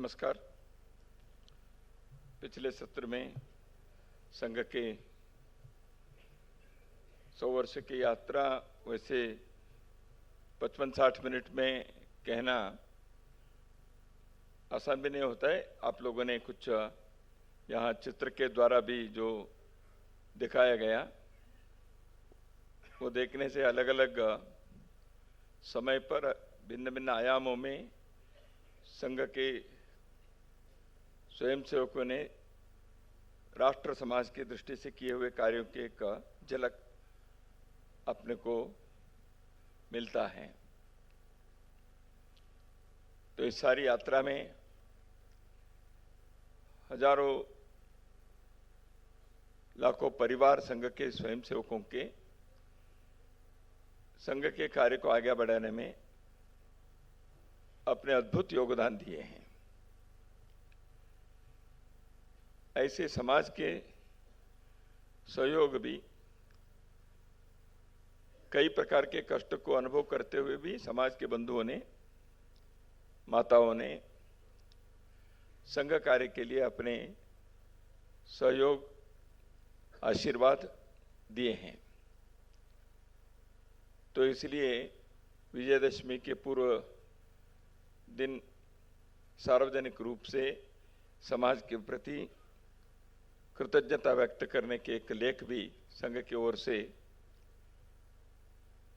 नमस्कार। पिछले सत्र में संघ के 100 वर्ष की यात्रा वैसे 55-60 मिनट में कहना आसान भी नहीं होता है। आप लोगों ने कुछ यहाँ चित्र के द्वारा भी जो दिखाया गया वो देखने से अलग अलग समय पर भिन्न भिन्न आयामों में संघ के स्वयंसेवकों ने राष्ट्र समाज की दृष्टि से किए हुए कार्यों के एक झलक अपने को मिलता है। तो इस सारी यात्रा में हजारों लाखों परिवार संघ के स्वयंसेवकों के संघ के कार्य को आगे बढ़ाने में अपने अद्भुत योगदान दिए हैं। ऐसे समाज के सहयोग भी कई प्रकार के कष्ट को अनुभव करते हुए भी समाज के बंधुओं ने, माताओं ने संघ कार्य के लिए अपने सहयोग, आशीर्वाद दिए हैं। तो इसलिए विजयदशमी के पूर्व दिन सार्वजनिक रूप से समाज के प्रति कृतज्ञता व्यक्त करने के एक लेख भी संघ की ओर से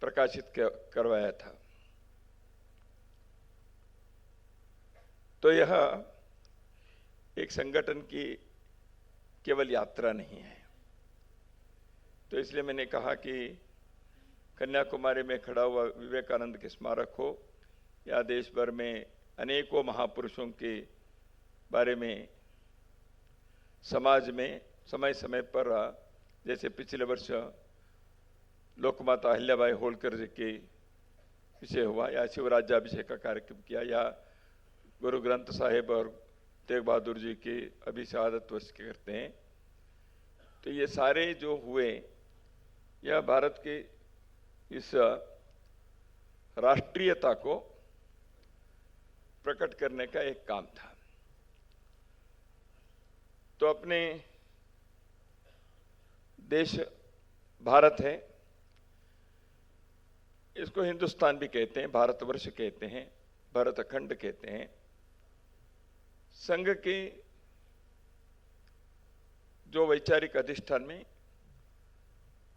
प्रकाशित करवाया था। तो यह एक संगठन की केवल यात्रा नहीं है। तो इसलिए मैंने कहा कि कन्याकुमारी में खड़ा हुआ विवेकानंद के स्मारक हो या देश भर में अनेकों महापुरुषों के बारे में समाज में समय समय पर, जैसे पिछले वर्ष लोकमाता अहिल्याबाई होलकर जी के विषय हुआ या शिवराज्याभिषेक का कार्यक्रम किया या गुरु ग्रंथ साहिब और तेग बहादुर जी के अभी शहादत वर्ष के करते हैं। तो ये सारे जो हुए यह भारत के इस राष्ट्रीयता को प्रकट करने का एक काम था। तो अपने देश भारत है, इसको हिंदुस्तान भी कहते हैं, भारतवर्ष कहते हैं, भरतखंड कहते हैं। संघ के जो वैचारिक अधिष्ठान में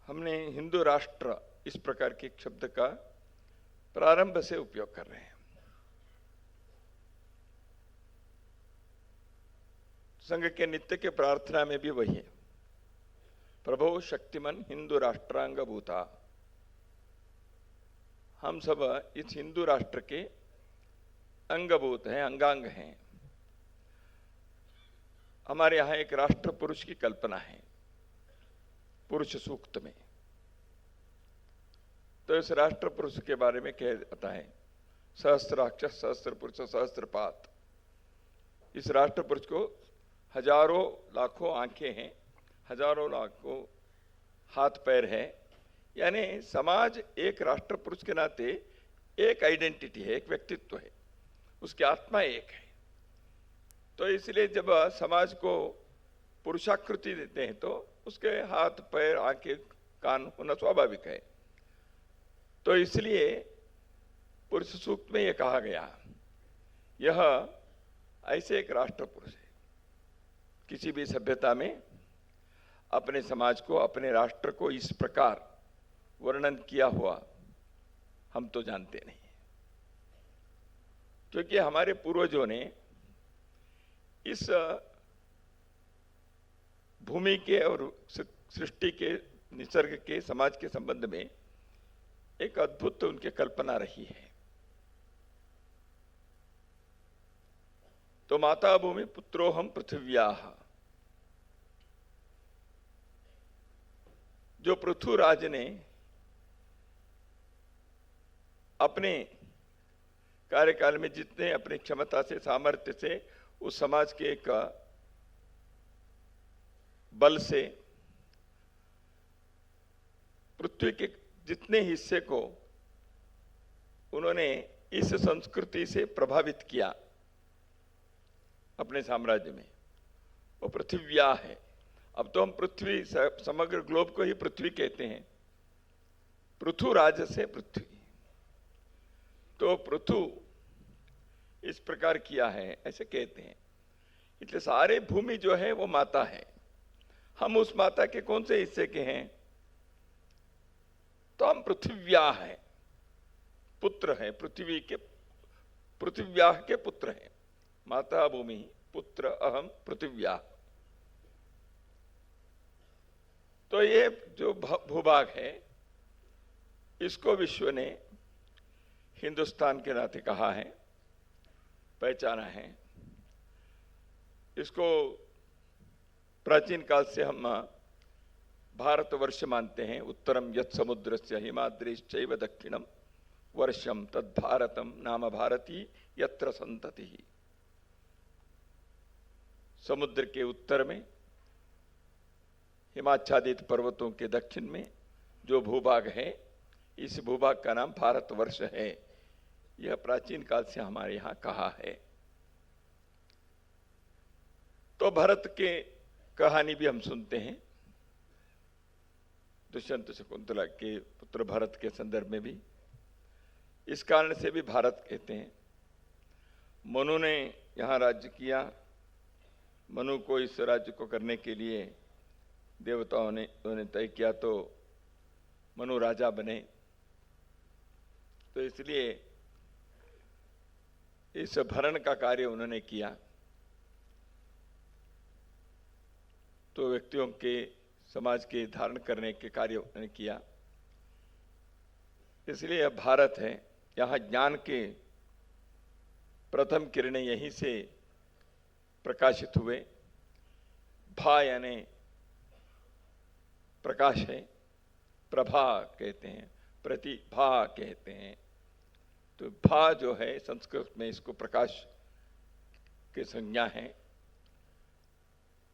हमने हिंदू राष्ट्र इस प्रकार के शब्द का प्रारंभ से उपयोग कर रहे हैं। संघ के नित्य के प्रार्थना में भी वही है, प्रभो शक्तिमन हिंदू राष्ट्रांग भूता। हम सब इस हिंदू राष्ट्र के अंगभूत हैं, अंगांग हैं। हमारे यहां एक राष्ट्र पुरुष की कल्पना है पुरुष सूक्त में। तो इस राष्ट्र पुरुष के बारे में कह जाता है, सहस्त्राक्ष सहस्त्र पुरुष सहस्त्रपात। इस राष्ट्र पुरुष को हजारों लाखों आंखें हैं, हजारों लाखों हाथ पैर है। यानी समाज एक राष्ट्र पुरुष के नाते एक आइडेंटिटी है, एक व्यक्तित्व है, उसकी आत्मा एक है। तो इसलिए जब समाज को पुरुषाकृति देते हैं तो उसके हाथ पैर आंखें कान होना स्वाभाविक है। तो इसलिए पुरुष सूक्त में यह कहा गया, यह ऐसे एक राष्ट्र पुरुष है। किसी भी सभ्यता में अपने समाज को, अपने राष्ट्र को इस प्रकार वर्णन किया हुआ हम तो जानते नहीं, क्योंकि हमारे पूर्वजों ने इस भूमि के और सृष्टि के, निसर्ग के, समाज के संबंध में एक अद्भुत उनकी कल्पना रही है। तो माता भूमि पुत्रोहम पृथिव्याः, जो पृथ्वीराज ने अपने कार्यकाल में जितने अपनी क्षमता से, सामर्थ्य से उस समाज के एक बल से पृथ्वी के जितने हिस्से को उन्होंने इस संस्कृति से प्रभावित किया, अपने साम्राज्य में, वो पृथिव्या है। अब तो हम पृथ्वी, समग्र ग्लोब को ही पृथ्वी कहते हैं। पृथु राज से पृथ्वी, तो पृथु इस प्रकार किया है ऐसे कहते हैं। इसलिए सारे भूमि जो है वो माता है। हम उस माता के कौन से हिस्से के हैं? तो हम पृथिव्या है, पुत्र है, पृथ्वी के, पृथिव्या के पुत्र हैं। माता भूमि, पुत्र अहम पृथिव्या। तो ये जो भूभाग है, इसको विश्व ने हिंदुस्तान के नाते कहा है, पहचाना है। इसको प्राचीन काल से हम भारतवर्ष मानते हैं। उत्तरम यत् समुद्रस्य हिमाद्रिश्चैव दक्षिणम वर्षम तद् भारतम नाम भारती यत्र संतति। समुद्र के उत्तर में, हिमाच्छादित पर्वतों के दक्षिण में जो भूभाग है, इस भूभाग का नाम भारतवर्ष है। यह प्राचीन काल से हमारे यहां कहा है। तो भरत के कहानी भी हम सुनते हैं, दुष्यंत शकुंतला के पुत्र भरत के संदर्भ में भी। इस कारण से भी भारत कहते हैं। मनु ने यहाँ राज्य किया। मनु को इस राज्य को करने के लिए देवताओं ने उन्होंने तय किया, तो मनु राजा बने। तो इसलिए इस भरण का कार्य उन्होंने किया। तो व्यक्तियों के, समाज के धारण करने के कार्य उन्होंने किया। इसलिए यह भारत है। यहाँ ज्ञान के प्रथम किरणें यहीं से प्रकाशित हुए। भा यानी प्रकाश है, प्रभा कहते हैं, प्रतिभा कहते हैं। तो भा जो है संस्कृत में, इसको प्रकाश के संज्ञा है।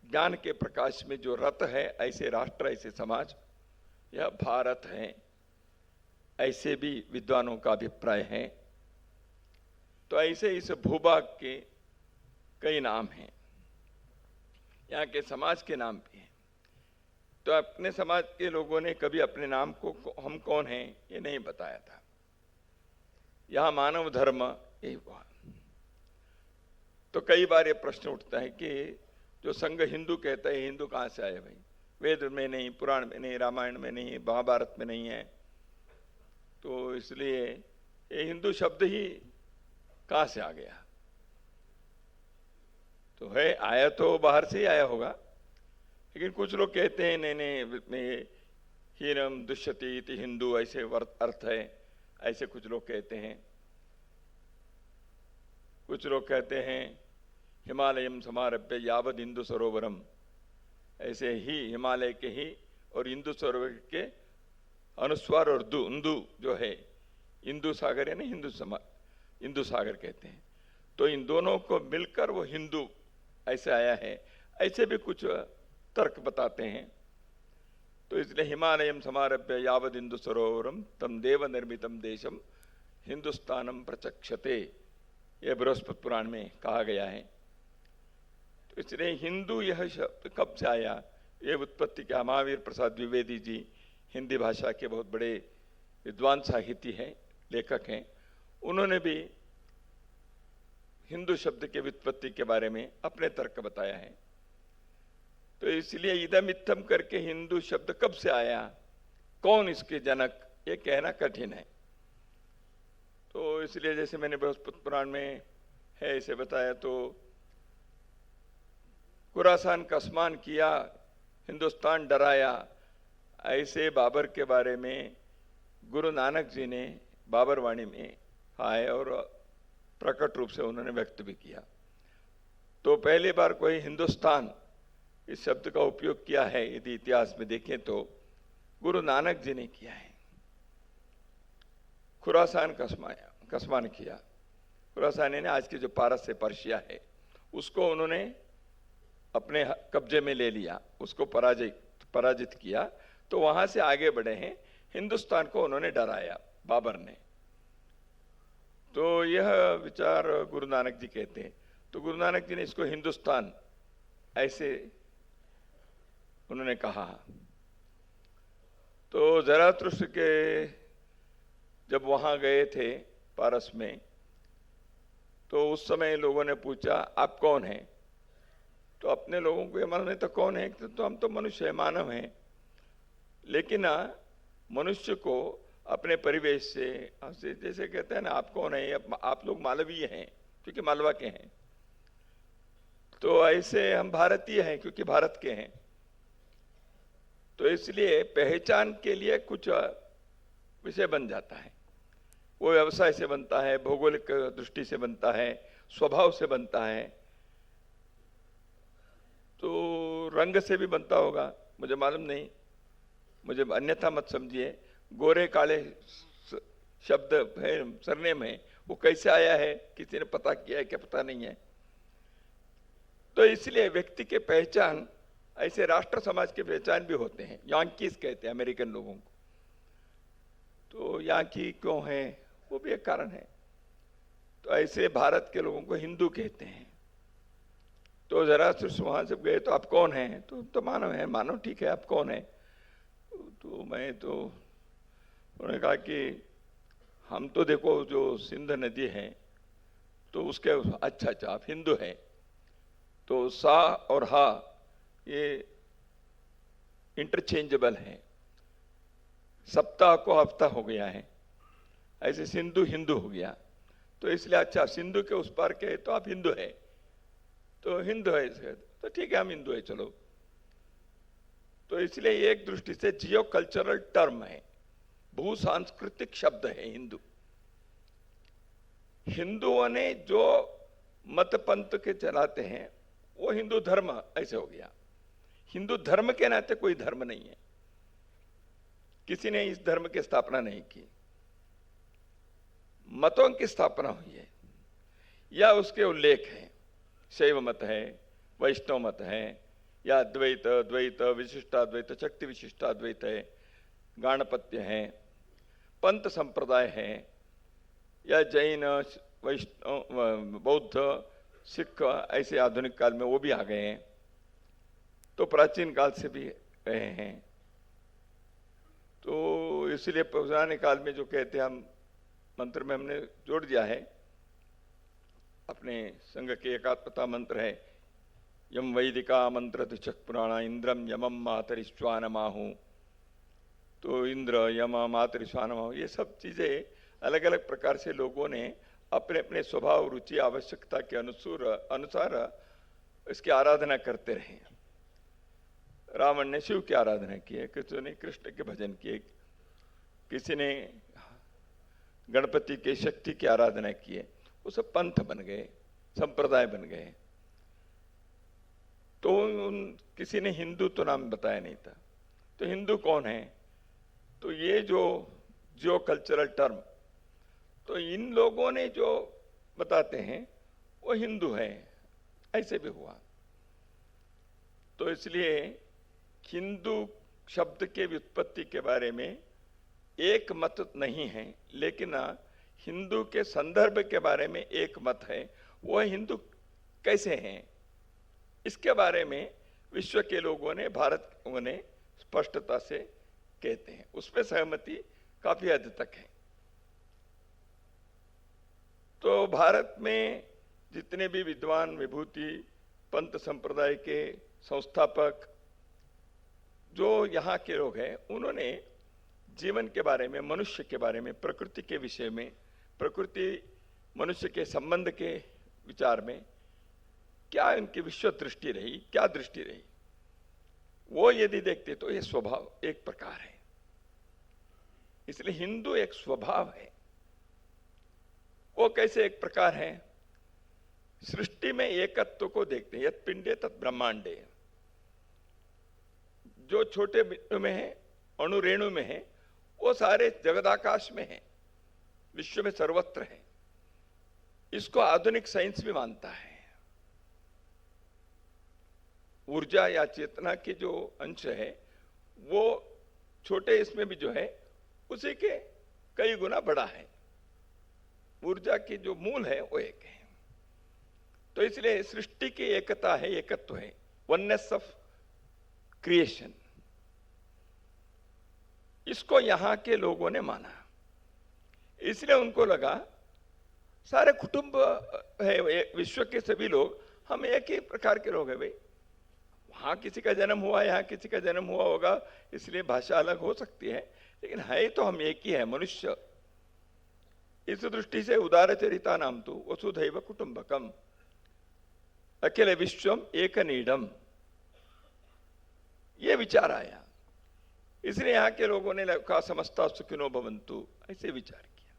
ज्ञान के प्रकाश में जो रत है, ऐसे राष्ट्र, ऐसे समाज, यह भारत है, ऐसे भी विद्वानों का अभिप्राय है। तो ऐसे इस भूभाग के कई नाम हैं, यहाँ के समाज के नाम भी हैं। तो अपने समाज के लोगों ने कभी अपने नाम को हम कौन हैं ये नहीं बताया था। यहाँ मानव धर्म यही हुआ। तो कई बार ये प्रश्न उठता है कि जो संघ हिंदू कहता है, हिंदू कहाँ से आए भाई? वेद में नहीं, पुराण में नहीं, रामायण में नहीं, महाभारत में नहीं है। तो इसलिए ये हिंदू शब्द ही कहाँ से आ गया? तो है, आया तो बाहर से ही आया होगा। लेकिन कुछ लोग कहते हैं नहीं नहीं, हीनम दुष्यति इति हिंदू ऐसे अर्थ है, ऐसे कुछ लोग कहते हैं। कुछ लोग कहते हैं हिमालयम समारभ्य यावद इंदु सरोवरम, ऐसे ही हिमालय के ही और इंदु सरोवर के अनुस्वार और इंदु जो है, इंदु सागर है ना, इंदु सागर कहते हैं। तो इन दोनों को मिलकर वो हिंदू ऐसे आया है, ऐसे भी कुछ तर्क बताते हैं। तो इसलिए हिमालयम समारभ्य यावद इंदु सरोवरम तम देव निर्मितम देशम हिंदुस्तानम प्रचक्षते, यह बृहस्पति पुराण में कहा गया है। तो इसलिए हिंदू यह शब्द कब से आया, ये उत्पत्ति क्या? महावीर प्रसाद द्विवेदी जी हिंदी भाषा के बहुत बड़े विद्वान साहिती हैं, लेखक हैं। उन्होंने भी हिंदू शब्द के व्युत्पत्ति के बारे में अपने तर्क बताया है। तो इसलिए इदम इत्थम करके हिंदू शब्द कब से आया, कौन इसके जनक, ये कहना कठिन है। तो इसलिए जैसे मैंने बृहस्पति पुराण में है इसे बताया, तो खुरासान का अस्मान किया, हिंदुस्तान डराया, ऐसे बाबर के बारे में गुरु नानक जी ने बाबर वाणी में आए और प्रकट रूप से उन्होंने व्यक्त भी किया। तो पहली बार कोई हिंदुस्तान इस शब्द का उपयोग किया है यदि इतिहास में देखें तो गुरु नानक जी ने किया है। खुरासान का अस्मान किया। खुरासान ने आज की जो पारस से पर्शिया है उसको उन्होंने अपने कब्जे में ले लिया, उसको पराजित किया। तो वहां से आगे बढ़े हैं, हिंदुस्तान को उन्होंने डराया बाबर ने। तो यह विचार गुरु नानक जी कहते हैं। तो गुरु नानक जी ने इसको हिंदुस्तान ऐसे उन्होंने कहा। तो ज़राथुस्त्र के जब वहाँ गए थे पारस में, तो उस समय लोगों ने पूछा आप कौन हैं? तो अपने लोगों को ये मालूम नहीं तो कौन है, तो हम तो मनुष्य है, मानव हैं। लेकिन मनुष्य को अपने परिवेश से जैसे कहते हैं ना, आप कौन है, आप लोग मालवीय हैं क्योंकि मालवा के हैं, तो ऐसे हम भारतीय हैं क्योंकि भारत के हैं। तो इसलिए पहचान के लिए कुछ विषय बन जाता है। वो व्यवसाय से बनता है, भौगोलिक दृष्टि से बनता है, स्वभाव से बनता है, तो रंग से भी बनता होगा, मुझे मालूम नहीं, मुझे अन्यथा मत समझिए। गोरे काले शब्द है सरनेम है, वो कैसे आया है किसी ने पता किया है क्या पता नहीं है। तो इसलिए व्यक्ति के पहचान ऐसे राष्ट्र समाज के पहचान भी होते हैं। यांकीज कहते हैं अमेरिकन लोगों को, तो यांकी क्यों है वो भी एक कारण है। तो ऐसे भारत के लोगों को हिंदू कहते हैं। तो जरा वहां से गए तो आप कौन हैं? तो मानव है। मानव ठीक है, आप कौन है? तो मैं तो उन्होंने कहा कि हम तो देखो जो सिंध नदी है तो उसके अच्छा आप हिंदू हैं। तो सा और हा ये इंटरचेंजेबल है, सप्ताह को हफ्ता हो गया है, ऐसे सिंधु हिंदू हो गया। तो इसलिए अच्छा सिंधु के उस पार के तो आप हिंदू है, तो हिंदू है तो ठीक है हम हिंदू है चलो। तो इसलिए एक दृष्टि से जियो कल्चरल टर्म है, भू सांस्कृतिक शब्द है हिंदू। हिंदुओं ने जो मत पंथ के चलाते हैं वो हिंदू धर्म ऐसे हो गया। हिंदू धर्म के नाते कोई धर्म नहीं है, किसी ने इस धर्म की स्थापना नहीं की, मतों की स्थापना हुई है या उसके उल्लेख है। शैव मत है, वैष्णव मत है, या द्वैत द्वैत विशिष्टाद्वैत शक्ति विशिष्टाद्वैत है, गाणपत्य है, पंथ संप्रदाय है, या जैन वैष्णव बौद्ध सिख ऐसे आधुनिक काल में वो भी आ गए हैं, तो प्राचीन काल से भी रहे हैं। तो इसलिए पुराने काल में जो कहते हैं हम मंत्र में हमने जोड़ दिया है, अपने संघ के एकात्मता मंत्र है, यम वैदिका मंत्र तिचक पुराणा इंद्रम यमम मातरिश्वान माहू। तो इंद्र यम मातरिश्वान माहू ये सब चीजें अलग अलग प्रकार से लोगों ने अपने अपने स्वभाव रुचि आवश्यकता के अनुसार इसकी आराधना करते रहे। रावण ने शिव की आराधना की है, किसी ने कृष्ण के भजन किए, किसी ने गणपति के शक्ति की आराधना की है। वो सब पंथ बन गए, संप्रदाय बन गए। तो किसी ने हिंदू तो नाम बताया नहीं था। तो हिंदू कौन है? तो ये जो जियो कल्चरल टर्म, तो इन लोगों ने जो बताते हैं वो हिंदू है, ऐसे भी हुआ। तो इसलिए हिंदू शब्द के व्युत्पत्ति के बारे में एक मत नहीं है, लेकिन हिंदू के संदर्भ के बारे में एक मत है। वो हिंदू कैसे हैं इसके बारे में विश्व के लोगों ने, भारत ने स्पष्टता से कहते हैं, उसमें सहमति काफी हद तक है। तो भारत में जितने भी विद्वान विभूति पंथ संप्रदाय के संस्थापक जो यहाँ के लोग हैं, उन्होंने जीवन के बारे में, मनुष्य के बारे में, प्रकृति के विषय में, प्रकृति मनुष्य के संबंध के विचार में क्या इनकी विश्व दृष्टि रही, क्या दृष्टि रही, वो यदि देखते तो ये स्वभाव एक प्रकार है। इसलिए हिंदू एक स्वभाव है। वो कैसे एक प्रकार है? सृष्टि में एकत्व को देखते हैं, यत् पिंडे तत् ब्रह्मांडे। जो छोटे बिंदु में है, अणु रेणु में है, वो सारे जगदाकाश में है, विश्व में सर्वत्र है। इसको आधुनिक साइंस भी मानता है। ऊर्जा या चेतना के जो अंश है वो छोटे इसमें भी जो है उसी के कई गुना बड़ा है। ऊर्जा की जो मूल है वो एक है। तो इसलिए सृष्टि की एकता है, एकत्व है, वननेस ऑफ क्रिएशन। इसको यहां के लोगों ने माना, इसलिए उनको लगा सारे कुटुंब है, विश्व के सभी लोग हम एक ही प्रकार के लोग हैं भाई। वहां किसी का जन्म हुआ, यहाँ किसी का जन्म हुआ होगा, इसलिए भाषा अलग हो सकती है, लेकिन है तो हम एक ही है, मनुष्य। इस दृष्टि से उदारचरिता नाम तो वसुधैव कुटुंबकम, अखिल विश्वम एक नीडम, ये विचार आया। इसलिए यहां के लोगों ने कहा समस्ता सुखिनो भवन्तु, ऐसे विचार किया।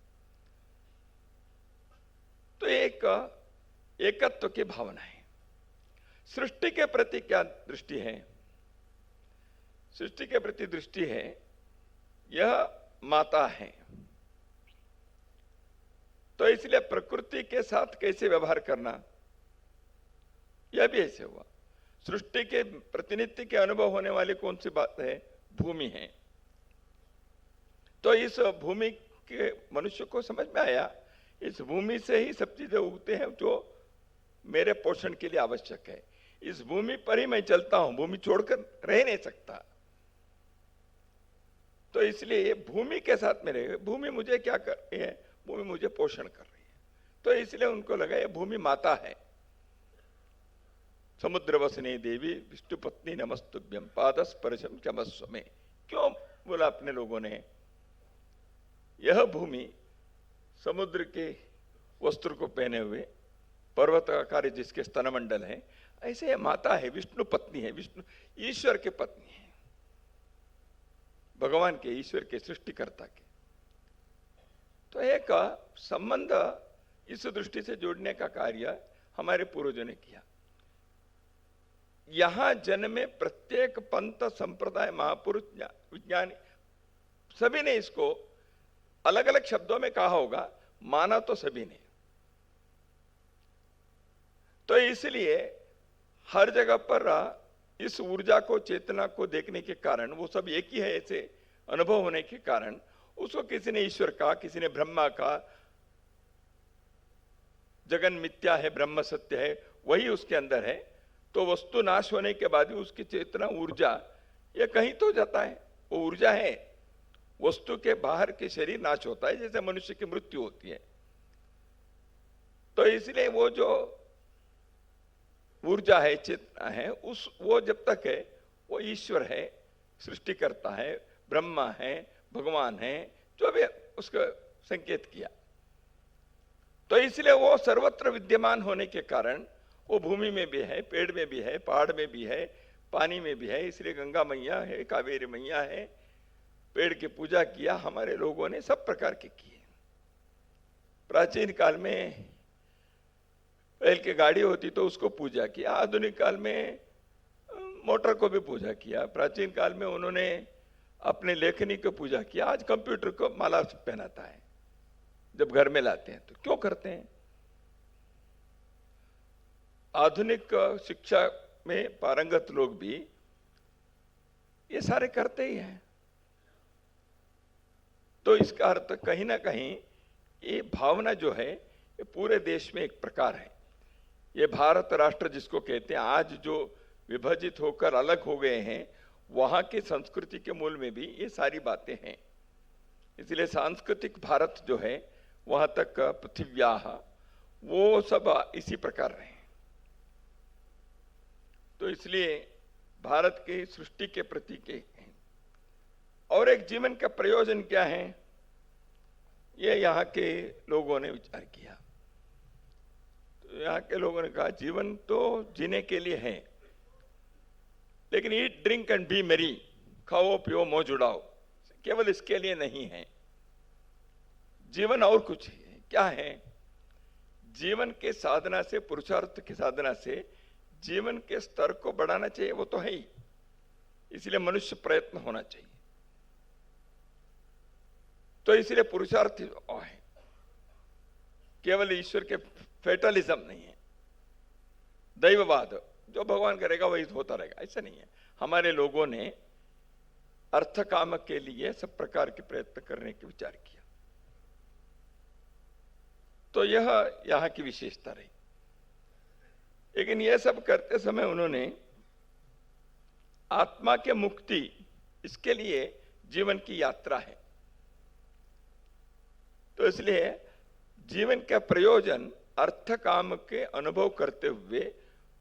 तो एक एकत्व की भावना है। सृष्टि के प्रति क्या दृष्टि है? सृष्टि के प्रति दृष्टि है, यह माता है, तो इसलिए प्रकृति के साथ कैसे व्यवहार करना, यह भी ऐसे हुआ। सृष्टि के प्रतिनिधि के अनुभव होने वाली कौन सी बात है? भूमि है। तो इस भूमि के मनुष्य को समझ में आया, इस भूमि से ही सब चीजें उगते हैं जो मेरे पोषण के लिए आवश्यक है। इस भूमि पर ही मैं चलता हूं, भूमि छोड़कर रह नहीं सकता। तो इसलिए ये भूमि के साथ में रहे। भूमि मुझे क्या कर रही है? भूमि मुझे पोषण कर रही है। तो इसलिए उनको लगा ये भूमि माता है। समुद्र वसने देवी विष्णु पत्नी नमस्तुभ्यम पादस्पर्शम चमस्व में, क्यों बोला अपने लोगों ने? यह भूमि समुद्र के वस्त्र को पहने हुए पर्वताकार जिसके स्तनमंडल है, ऐसे यह माता है, विष्णु पत्नी है, विष्णु ईश्वर के पत्नी है, भगवान के, ईश्वर के, सृष्टिकर्ता के। तो एक संबंध इस दृष्टि से जोड़ने का कार्य हमारे पूर्वजों ने किया। यहां जन्मे प्रत्येक पंथ, संप्रदाय, महापुरुष, विज्ञानी, सभी ने इसको अलग अलग शब्दों में कहा होगा, माना तो सभी ने। तो इसलिए हर जगह पर इस ऊर्जा को, चेतना को देखने के कारण, वो सब एक ही है ऐसे अनुभव होने के कारण, उसको किसी ने ईश्वर कहा, किसी ने ब्रह्मा कहा। जगन मिथ्या है, ब्रह्म सत्य है, वही उसके अंदर है। तो वस्तु नाश होने के बाद भी उसकी चेतना, ऊर्जा, ये कहीं तो जाता है, वो ऊर्जा है। वस्तु के बाहर के शरीर नाश होता है, जैसे मनुष्य की मृत्यु होती है। तो इसलिए वो जो ऊर्जा है, चेतना है, वो जब तक है, वो ईश्वर है, सृष्टिकर्ता है, ब्रह्मा है, भगवान है, जो भी उसका संकेत किया। तो इसलिए वो सर्वत्र विद्यमान होने के कारण वो भूमि में भी है, पेड़ में भी है, पहाड़ में भी है, पानी में भी है। इसलिए गंगा मैया है, कावेरी मैया है। पेड़ की पूजा किया हमारे लोगों ने, सब प्रकार के किए। प्राचीन काल में बैल की गाड़ी होती तो उसको पूजा किया, आधुनिक काल में मोटर को भी पूजा किया। प्राचीन काल में उन्होंने अपने लेखनी को पूजा किया, आज कंप्यूटर को माला पहनाता है जब घर में लाते हैं। तो क्यों करते हैं? आधुनिक शिक्षा में पारंगत लोग भी ये सारे करते ही हैं। तो इसका अर्थ कहीं ना कहीं ये भावना जो है ये पूरे देश में एक प्रकार है। ये भारत राष्ट्र जिसको कहते हैं, आज जो विभाजित होकर अलग हो गए हैं, वहां की संस्कृति के मूल में भी ये सारी बातें हैं। इसलिए सांस्कृतिक भारत जो है, वहां तक पृथिव्याः, वो सब इसी प्रकार रहे। तो इसलिए भारत के सृष्टि के प्रति के हैं। और एक जीवन का प्रयोजन क्या है, ये यहाँ के लोगों ने विचार किया। तो यहाँ के लोगों ने कहा जीवन तो जीने के लिए है, लेकिन ईट ड्रिंक एंड बी मेरी, खाओ पियो मौज उड़ाओ, केवल इसके लिए नहीं है। जीवन और कुछ है। क्या है? जीवन के साधना से, पुरुषार्थ की साधना से जीवन के स्तर को बढ़ाना चाहिए, वो तो है ही। इसलिए मनुष्य प्रयत्न होना चाहिए। तो इसलिए पुरुषार्थ है, केवल ईश्वर के फेटलिज्म नहीं है, दैववाद, जो भगवान करेगा वही होता रहेगा, ऐसा नहीं है। हमारे लोगों ने अर्थ काम के लिए सब प्रकार के प्रयत्न करने के विचार किया। तो यह यहाँ की विशेषता रही। लेकिन यह सब करते समय उन्होंने आत्मा के मुक्ति, इसके लिए जीवन की यात्रा है। तो इसलिए जीवन का प्रयोजन अर्थ काम के अनुभव करते हुए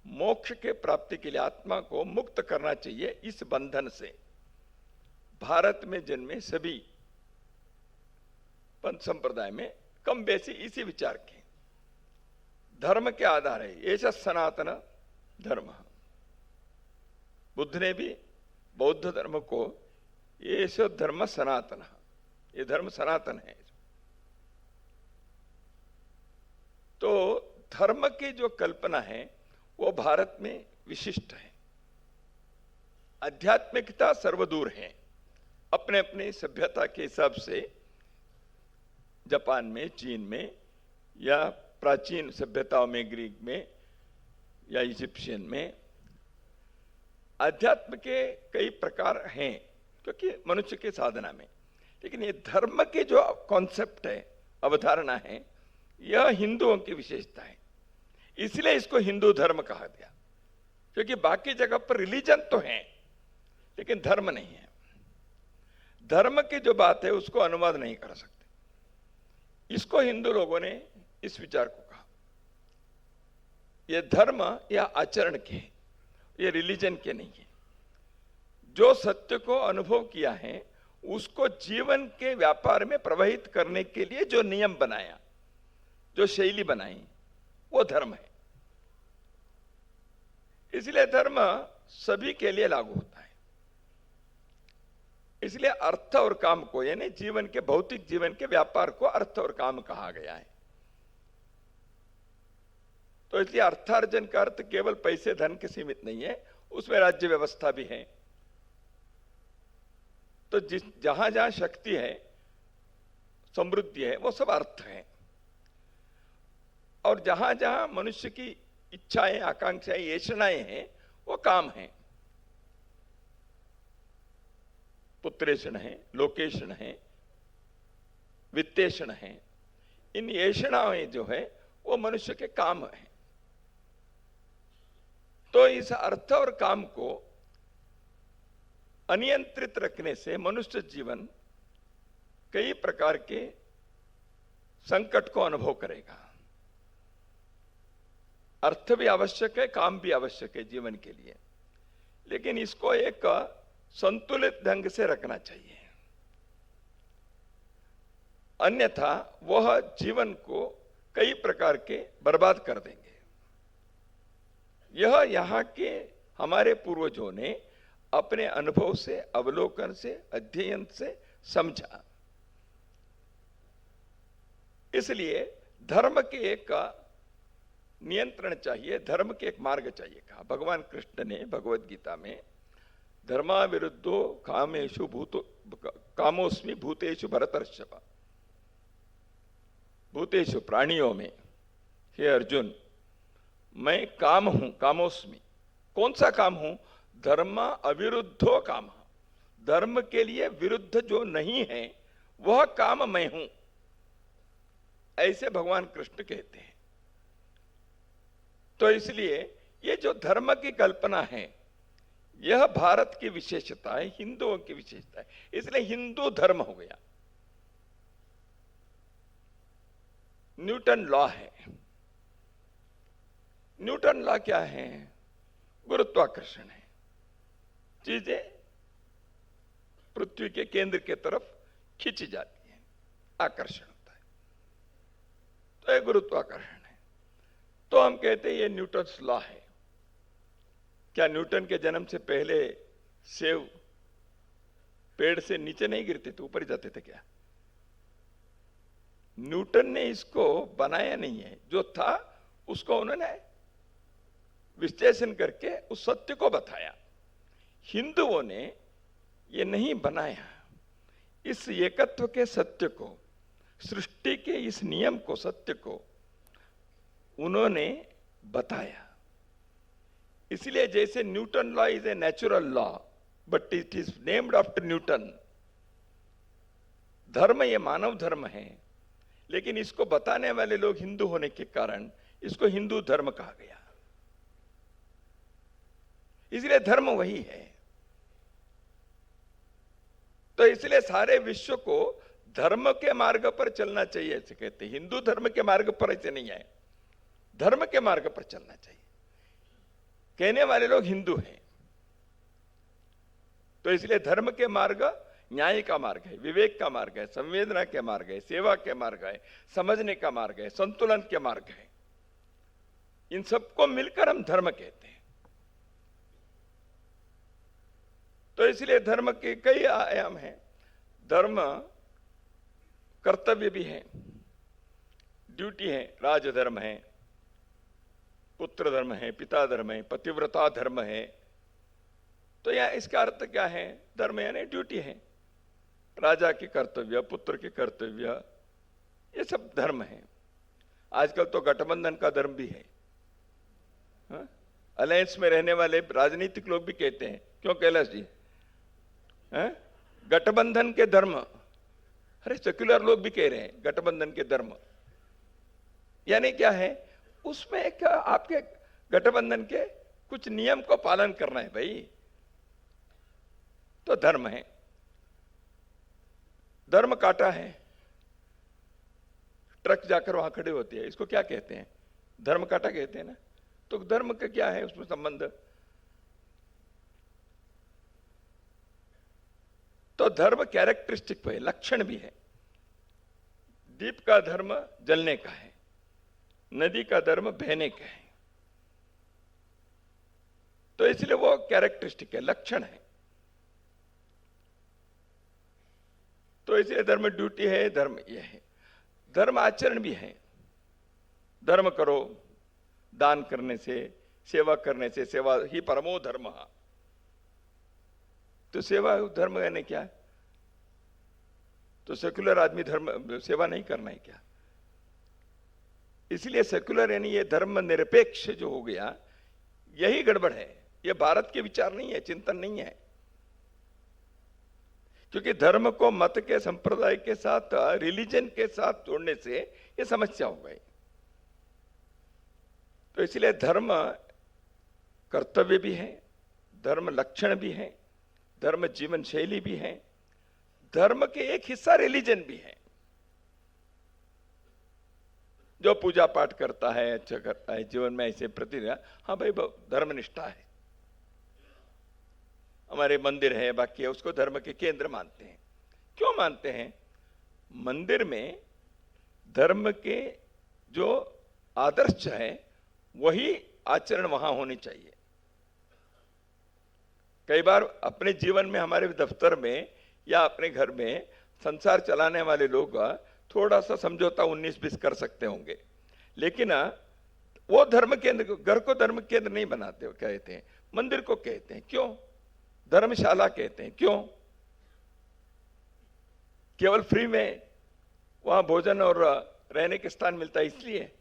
मोक्ष के प्राप्ति के लिए आत्मा को मुक्त करना चाहिए इस बंधन से। भारत में जन्मे सभी पंथ संप्रदाय में कम बेसी इसी विचार के धर्म के आधार है। ऐसा सनातन धर्म, बुद्ध ने भी बौद्ध धर्म को ये धर्म सनातन, ये धर्म सनातन है। तो धर्म की जो कल्पना है वो भारत में विशिष्ट है। आध्यात्मिकता सर्वदूर है, अपने अपनी सभ्यता के हिसाब से जापान में, चीन में, या प्राचीन सभ्यताओं में, ग्रीक में या इजिप्शियन में अध्यात्म के कई प्रकार हैं क्योंकि मनुष्य के साधना में। लेकिन ये धर्म के जो कॉन्सेप्ट है, अवधारणा है, यह हिंदुओं की विशेषता है। इसलिए इसको हिंदू धर्म कहा गया, क्योंकि बाकी जगह पर रिलीजन तो है लेकिन धर्म नहीं है। धर्म की जो बात है उसको अनुवाद नहीं कर सकते। इसको हिंदू लोगों ने इस विचार को कहा, यह धर्म या आचरण के, ये रिलीजन के नहीं है। जो सत्य को अनुभव किया है उसको जीवन के व्यापार में प्रवाहित करने के लिए जो नियम बनाया, जो शैली बनाई, वो धर्म है। इसलिए धर्म सभी के लिए लागू होता है। इसलिए अर्थ और काम को, यानी जीवन के, भौतिक जीवन के व्यापार को अर्थ और काम कहा गया है। तो इसलिए अर्थार्जन का अर्थ केवल पैसे धन के सीमित नहीं है, उसमें राज्य व्यवस्था भी है। तो जहां जहां शक्ति है, समृद्धि है, वो सब अर्थ है। और जहां जहां मनुष्य की इच्छाएं, आकांक्षाएं, येषणाएं हैं, वो काम है। पुत्रेषण है, लोकेषण है, वित्तेषण है। इन येषणाएं जो है वो मनुष्य के काम है। तो इस अर्थ और काम को अनियंत्रित रखने से मनुष्य जीवन कई प्रकार के संकट को अनुभव करेगा। अर्थ भी आवश्यक है, काम भी आवश्यक है जीवन के लिए, लेकिन इसको एक संतुलित ढंग से रखना चाहिए, अन्यथा वह जीवन को कई प्रकार के बर्बाद कर देंगे। यह यहाँ के हमारे पूर्वजों ने अपने अनुभव से, अवलोकन से, अध्ययन से समझा। इसलिए धर्म के एक नियंत्रण चाहिए, धर्म के एक मार्ग चाहिए कहा। भगवान कृष्ण ने भगवद गीता में धर्मा विरुद्धो कामेषु भूतो कामोस्मि भूतेषु भरतर्षभ, भूतेषु प्राणियों में हे अर्जुन मैं काम हूं, कामोस्मि। कौन सा काम हूं? धर्म अविरुद्धो काम, धर्म के लिए विरुद्ध जो नहीं है वह काम मैं हूं, ऐसे भगवान कृष्ण कहते हैं। तो इसलिए ये जो धर्म की कल्पना है यह भारत की विशेषता है, हिंदुओं की विशेषता है। इसलिए हिंदू धर्म हो गया। न्यूटन लॉ है। न्यूटन लॉ क्या है? गुरुत्वाकर्षण है। चीजें पृथ्वी के केंद्र के तरफ खींची जाती है, आकर्षण होता है, तो ये गुरुत्वाकर्षण है। तो हम कहते हैं ये न्यूटन्स लॉ है। क्या न्यूटन के जन्म से पहले सेब पेड़ से नीचे नहीं गिरते थे, ऊपर ही जाते थे क्या? न्यूटन ने इसको बनाया नहीं है, जो था उसको उन्होंने विश्लेषण करके उस सत्य को बताया। हिंदुओं ने ये नहीं बनाया, इस एकत्व के सत्य को, सृष्टि के इस नियम को, सत्य को उन्होंने बताया। इसलिए जैसे Newton law is a natural law but it is named after Newton, धर्म ये मानव धर्म है, लेकिन इसको बताने वाले लोग हिंदू होने के कारण इसको हिंदू धर्म कहा गया। इसलिए धर्म वही है। तो इसलिए सारे विश्व को धर्म के मार्ग पर चलना चाहिए, ऐसे कहते हैं। हिंदू धर्म के मार्ग पर ऐसे नहीं है, धर्म के मार्ग पर चलना चाहिए। कहने वाले लोग हिंदू हैं, तो इसलिए धर्म के मार्ग न्याय का मार्ग है, विवेक का मार्ग है, संवेदना के मार्ग है, सेवा के मार्ग है, समझने का मार्ग है, संतुलन के मार्ग है। इन सबको मिलकर हम धर्म कहते हैं। तो इसलिए धर्म के कई आयाम हैं। धर्म कर्तव्य भी है, ड्यूटी है, राजधर्म है, पुत्र धर्म है, पिता धर्म है, पतिव्रता धर्म है। तो यह इसका अर्थ क्या है? धर्म यानी ड्यूटी है, राजा के कर्तव्य, पुत्र के कर्तव्य, ये सब धर्म है। आजकल तो गठबंधन का धर्म भी है। अलायंस में रहने वाले राजनीतिक लोग भी कहते हैं, क्यों कैलाश जी? गठबंधन के धर्म। अरे सेक्युलर लोग भी कह रहे हैं गठबंधन के धर्म। यानी क्या है? उसमें एक आपके गठबंधन के कुछ नियम को पालन करना है भाई, तो धर्म है। धर्म काटा है, ट्रक जाकर वहां खड़े होती है, इसको क्या कहते हैं? धर्म काटा कहते हैं ना। तो धर्म का क्या है उसमें संबंध? तो धर्म कैरेक्टरिस्टिक है, लक्षण भी है। दीप का धर्म जलने का है, नदी का धर्म बहने का है। तो इसलिए वो कैरेक्टरिस्टिक है, लक्षण है। तो इसलिए धर्म ड्यूटी है, धर्म ये है। धर्म आचरण भी है। धर्म करो, दान करने से, सेवा करने से, सेवा ही परमो धर्म। तो सेवा धर्म यानी क्या? तो सेक्युलर आदमी धर्म सेवा नहीं करना है क्या? इसलिए सेक्युलर यानी ये धर्म निरपेक्ष जो हो गया, यही गड़बड़ है। ये भारत के विचार नहीं है, चिंतन नहीं है। क्योंकि धर्म को मत के, संप्रदाय के साथ, रिलीजन के साथ जोड़ने से ये समस्या हो गई। तो इसलिए धर्म कर्तव्य भी है, धर्म लक्षण भी है, धर्म जीवन शैली भी है, धर्म के एक हिस्सा रिलीजन भी है। जो पूजा पाठ करता है, अच्छा करता है, जीवन में ऐसे प्रति, हाँ भाई धर्मनिष्ठा है, हमारे मंदिर है, बाकी है, उसको धर्म के केंद्र मानते हैं। क्यों मानते हैं? मंदिर में धर्म के जो आदर्श है वही आचरण वहां होनी चाहिए। कई बार अपने जीवन में, हमारे दफ्तर में या अपने घर में संसार चलाने वाले लोग थोड़ा सा समझौता 19-20 कर सकते होंगे, लेकिन वो धर्म केंद्र, घर को धर्म केंद्र नहीं बनाते, कहते हैं मंदिर को कहते हैं। क्यों? धर्मशाला कहते हैं। क्यों? केवल फ्री में वहां भोजन और रहने के स्थान मिलता है इसलिए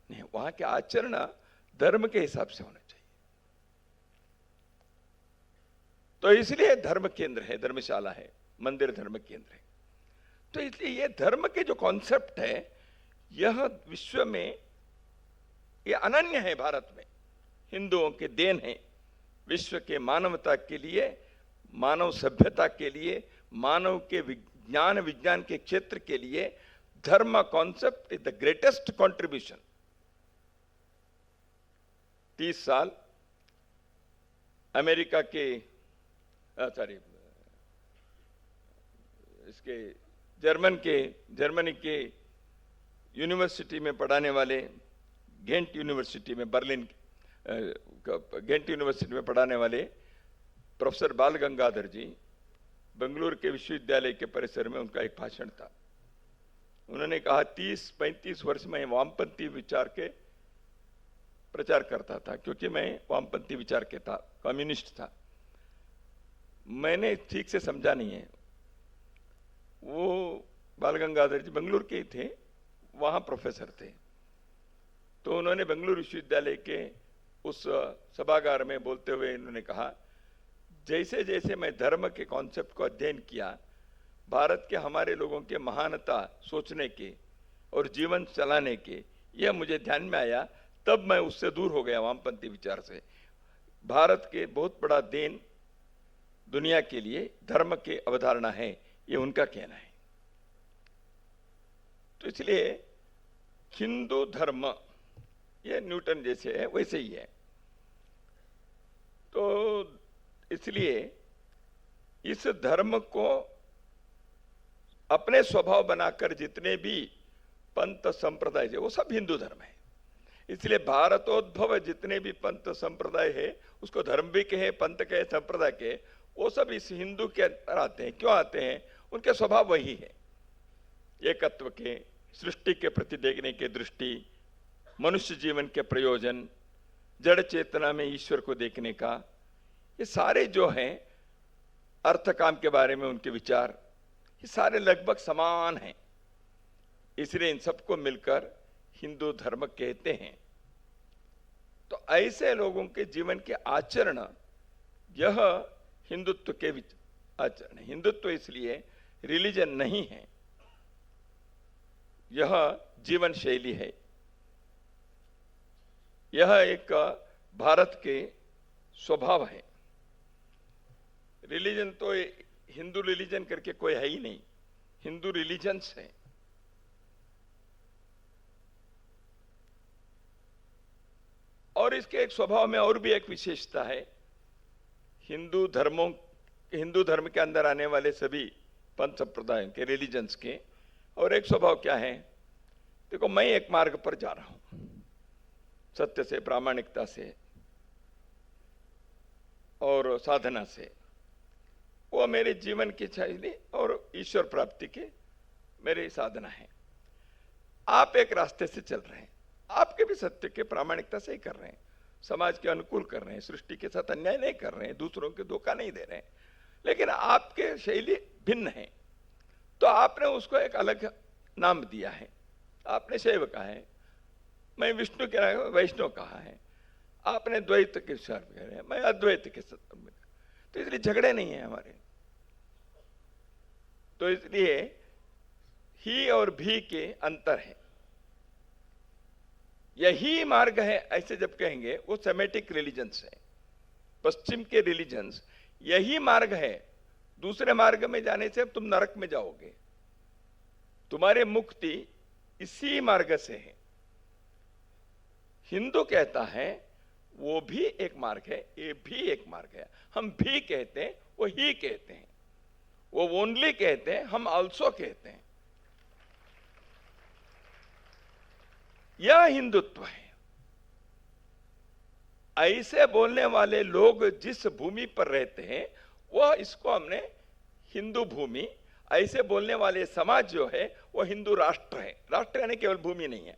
नहीं, वहां के आचरण धर्म के हिसाब से होना चाहिए। तो इसलिए धर्म केंद्र है, धर्मशाला है, मंदिर धर्म केंद्र है। तो इसलिए ये धर्म के जो कॉन्सेप्ट है, यह विश्व में ये अनन्य है। भारत में हिंदुओं के देन है। विश्व के मानवता के लिए, मानव सभ्यता के लिए, मानव के विज्ञान विज्ञान के क्षेत्र के लिए धर्म concept is the greatest contribution. 30 साल अमेरिका के जर्मनी के यूनिवर्सिटी में पढ़ाने वाले, घेंट यूनिवर्सिटी में, बर्लिन घेंट यूनिवर्सिटी में पढ़ाने वाले प्रोफेसर बाल गंगाधर जी, बेंगलुरु के विश्वविद्यालय के परिसर में उनका एक भाषण था। उन्होंने कहा 30-35 वर्ष में वामपंथी विचार के प्रचार करता था, क्योंकि मैं वामपंथी विचार के था, कम्युनिस्ट था। मैंने ठीक से समझा नहीं है। वो बाल गंगाधर जी बेंगलुरु के ही थे, वहां प्रोफेसर थे। तो उन्होंने बेंगलुरु विश्वविद्यालय के उस सभागार में बोलते हुए इन्होंने कहा, जैसे जैसे मैं धर्म के कॉन्सेप्ट को अध्ययन किया, भारत के हमारे लोगों के महानता सोचने के और जीवन चलाने के, यह मुझे ध्यान में आया, तब मैं उससे दूर हो गया वामपंथी विचार से। भारत के बहुत बड़ा देन दुनिया के लिए धर्म के अवधारणा है, ये उनका कहना है। तो इसलिए हिंदू धर्म ये न्यूटन जैसे है वैसे ही है। तो इसलिए इस धर्म को अपने स्वभाव बनाकर जितने भी पंथ संप्रदाय है वो सब हिंदू धर्म है। इसलिए भारतोद्भव जितने भी पंथ संप्रदाय है, उसको धर्म भी कहे, पंथ कहे, संप्रदाय कहे, वो सब इस हिंदू के अंदर आते हैं। क्यों आते हैं? उनके स्वभाव वही है, एकत्व के, सृष्टि के प्रति देखने की दृष्टि, मनुष्य जीवन के प्रयोजन, जड़ चेतना में ईश्वर को देखने का, ये सारे जो हैं अर्थ काम के बारे में उनके विचार, ये सारे लगभग समान हैं। इसलिए इन सबको मिलकर हिंदू धर्म कहते हैं। तो ऐसे लोगों के जीवन के आचरण, यह हिंदुत्व के आचरण है। हिंदुत्व इसलिए रिलीजन नहीं है, यह जीवन शैली है। यह एक भारत के स्वभाव है। रिलीजन तो हिंदू रिलीजन करके कोई है ही नहीं, हिंदू रिलीजन्स है। और इसके एक स्वभाव में और भी एक विशेषता है। हिंदू धर्म के अंदर आने वाले सभी पंथ संप्रदाय के, रिलीजन्स के, और एक स्वभाव क्या है? देखो, मैं एक मार्ग पर जा रहा हूं, सत्य से, प्रामाणिकता से और साधना से, वो मेरे जीवन की शैली और ईश्वर प्राप्ति के मेरी साधना है। आप एक रास्ते से चल रहे हैं, आपके भी सत्य के, प्रामाणिकता से ही कर रहे हैं, समाज के अनुकूल कर रहे हैं, सृष्टि के साथ अन्याय नहीं कर रहे हैं, दूसरों के धोखा नहीं दे रहे हैं, लेकिन आपके शैली भिन्न है। तो आपने उसको एक अलग नाम दिया है। आपने शैव कहा है, मैं विष्णु के वैष्णव कहा है, आपने द्वैत के विचार कह रहे हैं, मैं अद्वैत के सत्य में। तो इसलिए झगड़े नहीं है हमारे। तो इसलिए ही और भी के अंतर है। यही मार्ग है ऐसे जब कहेंगे, वो सेमेटिक रिलीजन्स है, पश्चिम के रिलीजन्स, यही मार्ग है। दूसरे मार्ग में जाने से तुम नरक में जाओगे, तुम्हारी मुक्ति इसी मार्ग से है। हिंदू कहता है वो भी एक मार्ग है, ये भी एक मार्ग है। हम भी कहते हैं, वो ही कहते हैं, वो ओनली कहते हैं, हम ऑल्सो कहते हैं। यह हिंदुत्व है। ऐसे बोलने वाले लोग जिस भूमि पर रहते हैं, वह इसको हमने हिंदू भूमि, ऐसे बोलने वाले समाज जो है वो हिंदू राष्ट्र है। राष्ट्र यानी केवल भूमि नहीं है,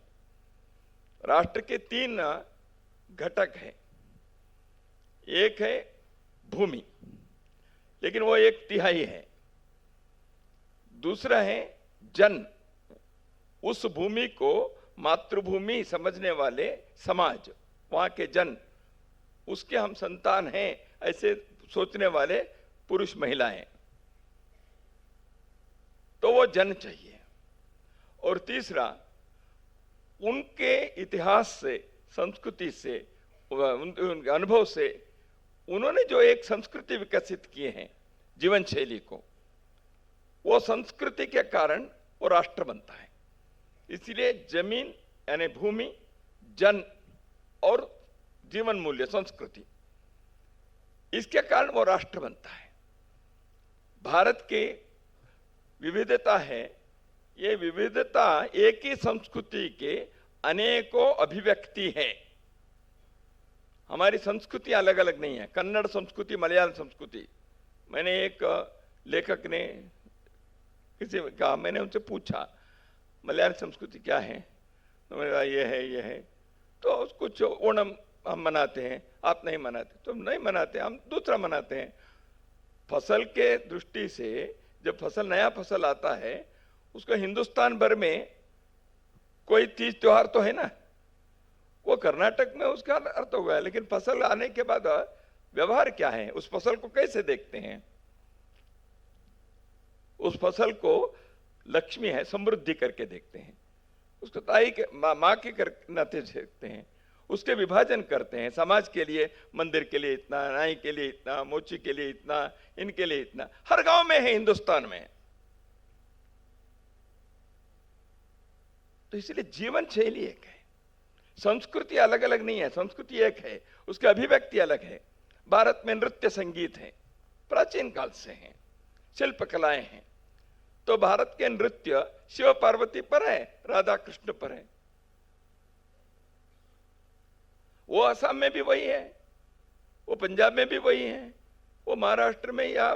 राष्ट्र के 3 घटक है। एक है भूमि, लेकिन वो 1/3 है। दूसरा है जन, उस भूमि को मातृभूमि समझने वाले समाज, वहां के जन, उसके हम संतान हैं ऐसे सोचने वाले पुरुष महिलाएं, तो वो जन चाहिए। और तीसरा, उनके इतिहास से, संस्कृति से, उनके अनुभव से उन्होंने जो एक संस्कृति विकसित किए हैं, जीवन शैली को, वो संस्कृति के कारण वो राष्ट्र बनता है। इसलिए जमीन यानी भूमि, जन और जीवन मूल्य, संस्कृति, इसके कारण वो राष्ट्र बनता है। भारत की विविधता है, ये विविधता एक ही संस्कृति के अनेकों अभिव्यक्ति है। हमारी संस्कृति अलग अलग नहीं है। कन्नड़ संस्कृति, मलयालम संस्कृति, मैंने एक लेखक ने किसी कहा, मैंने उनसे पूछा मलयालम संस्कृति क्या है, तो मैंने कहा ये है। तो कुछ ओणम हम मनाते हैं, आप नहीं मनाते, तो नहीं मनाते, हम दूसरा मनाते हैं। फसल के दृष्टि से जब फसल, नया फसल आता है, उसका हिंदुस्तान भर में कोई तीज त्योहार तो है ना, वो कर्नाटक में उसका अर्थ होगा, लेकिन फसल आने के बाद व्यवहार क्या है, उस फसल को कैसे देखते हैं? उस फसल को लक्ष्मी है, समृद्धि करके देखते हैं, उसको ताई के माँ के नाते देखते हैं। उसके विभाजन करते हैं, समाज के लिए मंदिर के लिए इतना, नाई के लिए इतना, मोची के लिए इतना, इनके लिए इतना, हर गांव में है हिंदुस्तान में। तो इसलिए जीवन शैली एक है, संस्कृति अलग अलग नहीं है, संस्कृति एक है, उसकी अभिव्यक्ति अलग है। भारत में नृत्य संगीत है, प्राचीन काल से हैं, शिल्प कलाएं हैं। तो भारत के नृत्य शिव पार्वती पर है, राधा कृष्ण पर है। वो असम में भी वही है, वो पंजाब में भी वही है, वो महाराष्ट्र में या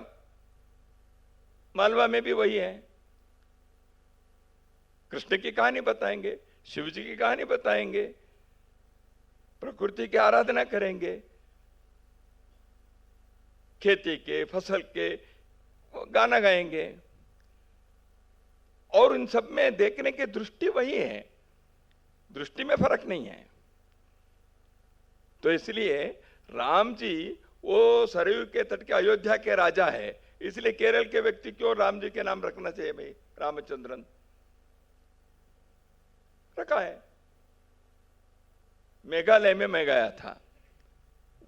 मालवा में भी वही है। कृष्ण की कहानी बताएंगे, शिव जी की कहानी बताएंगे, प्रकृति की आराधना करेंगे, खेती के, फसल के गाना गाएंगे, और इन सब में देखने की दृष्टि वही है, दृष्टि में फर्क नहीं है। तो इसलिए राम जी वो सरयू के तट के अयोध्या के राजा है, इसलिए केरल के व्यक्ति क्यों राम जी के नाम रखना चाहिए भाई, रामचंद्रन रखा है। मेघालय में मैं गया था,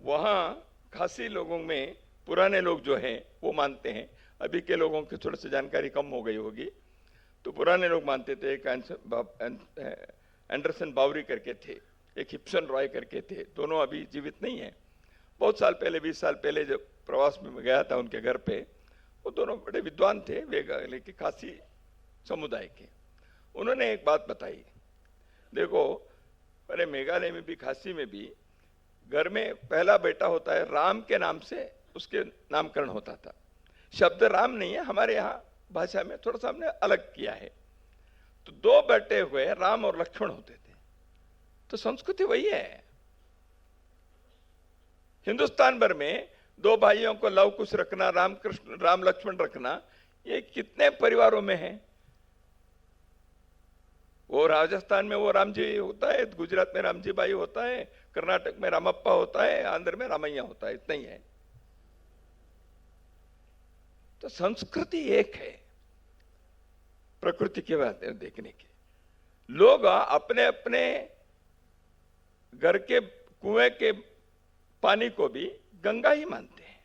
वहां खासी लोगों में पुराने लोग जो हैं वो मानते हैं, अभी के लोगों की थोड़ी सी जानकारी कम हो गई होगी, तो पुराने लोग मानते थे। एक एंडरसन बावरी करके थे, एक हिप्सन रॉय करके थे, दोनों अभी जीवित नहीं है। बहुत साल पहले, 20 साल पहले जब प्रवास में गया था उनके घर पे, वो दोनों बड़े विद्वान थे, वे के खासी समुदाय के। उन्होंने एक बात बताई, देखो अरे मेघालय में भी, खासी में भी घर में पहला बेटा होता है, राम के नाम से उसके नामकरण होता था। शब्द राम नहीं है, हमारे यहाँ भाषा में थोड़ा सा हमने अलग किया है। तो दो बेटे हुए, राम और लक्ष्मण होते थे। तो संस्कृति वही है। हिंदुस्तान भर में दो भाइयों को लव कुश रखना, राम कृष्ण, राम लक्ष्मण रखना, ये कितने परिवारों में है। वो राजस्थान में वो राम जी होता है, गुजरात में रामजी बाई होता है, कर्नाटक में रामप्पा होता है, आंध्र में रामैया होता है, इतना ही है। तो संस्कृति एक है प्रकृति के बात देखने की। लोग अपने अपने घर के कुएं के पानी को भी गंगा ही मानते हैं।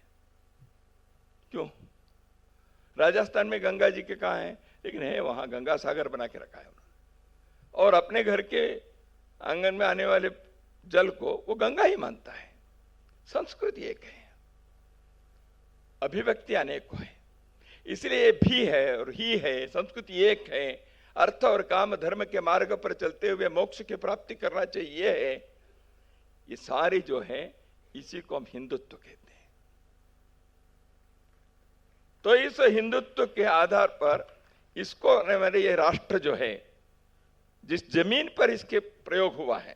क्यों? राजस्थान में गंगा जी के कहाँ हैं, लेकिन है वहां, गंगा सागर बना के रखा है उन्होंने। और अपने घर के आंगन में आने वाले जल को वो गंगा ही मानता है। संस्कृति एक है, अभिव्यक्ति अनेक है, इसलिए भी है और ही है। संस्कृति एक है, अर्थ और काम धर्म के मार्ग पर चलते हुए मोक्ष की प्राप्ति करना चाहिए है। ये सारी जो है, इसी को हम हिंदुत्व कहते हैं। तो इस हिंदुत्व के आधार पर इसको मेरे ये राष्ट्र जो है, जिस जमीन पर इसके प्रयोग हुआ है,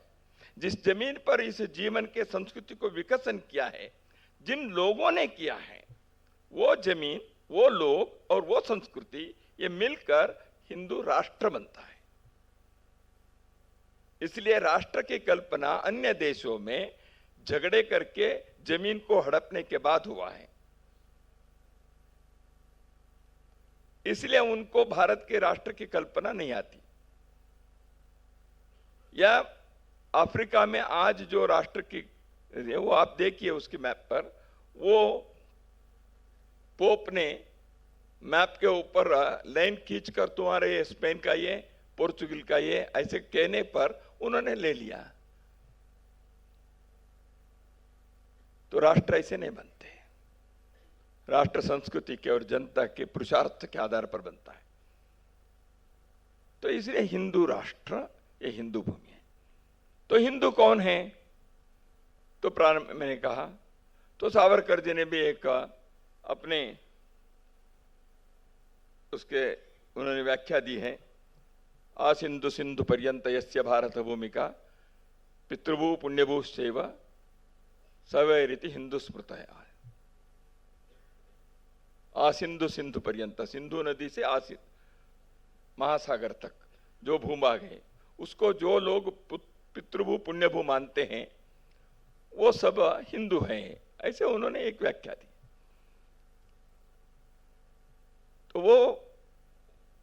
जिस जमीन पर इस जीवन के संस्कृति को विकसन किया है, जिन लोगों ने किया है, वो जमीन, वो लोग और वो संस्कृति, ये मिलकर हिंदू राष्ट्र बनता है। इसलिए राष्ट्र की कल्पना अन्य देशों में झगड़े करके जमीन को हड़पने के बाद हुआ है। इसलिए उनको भारत के राष्ट्र की कल्पना नहीं आती। या अफ्रीका में आज जो राष्ट्र की, वो आप देखिए उसकी मैप पर, वो पोप ने मैप के ऊपर लाइन खींचकर तुम्हारे स्पेन का ये, पोर्चुगल का ये, ऐसे कहने पर उन्होंने ले लिया। तो राष्ट्र ऐसे नहीं बनते, राष्ट्र संस्कृति के और जनता के पुरुषार्थ के आधार पर बनता है। तो इसलिए हिंदू राष्ट्र, ये हिंदू भूमि है। तो हिंदू कौन है? तो प्रारंभ में मैंने कहा, तो सावरकर जी ने भी एक अपने उसके उन्होंने व्याख्या दी है, आसिंधु सिंधु पर्यंत यस्य भारत भूमिका पितृभू पुण्यभू सेव सवैरिति हिंदू स्मृतया। आसिंधु सिंधु पर्यंत, सिंधु नदी से आसिन महासागर तक जो भूभाग है, उसको जो लोग पितृभू पुण्यभू मानते हैं, वो सब हिंदू हैं, ऐसे उन्होंने एक व्याख्या दी। तो वो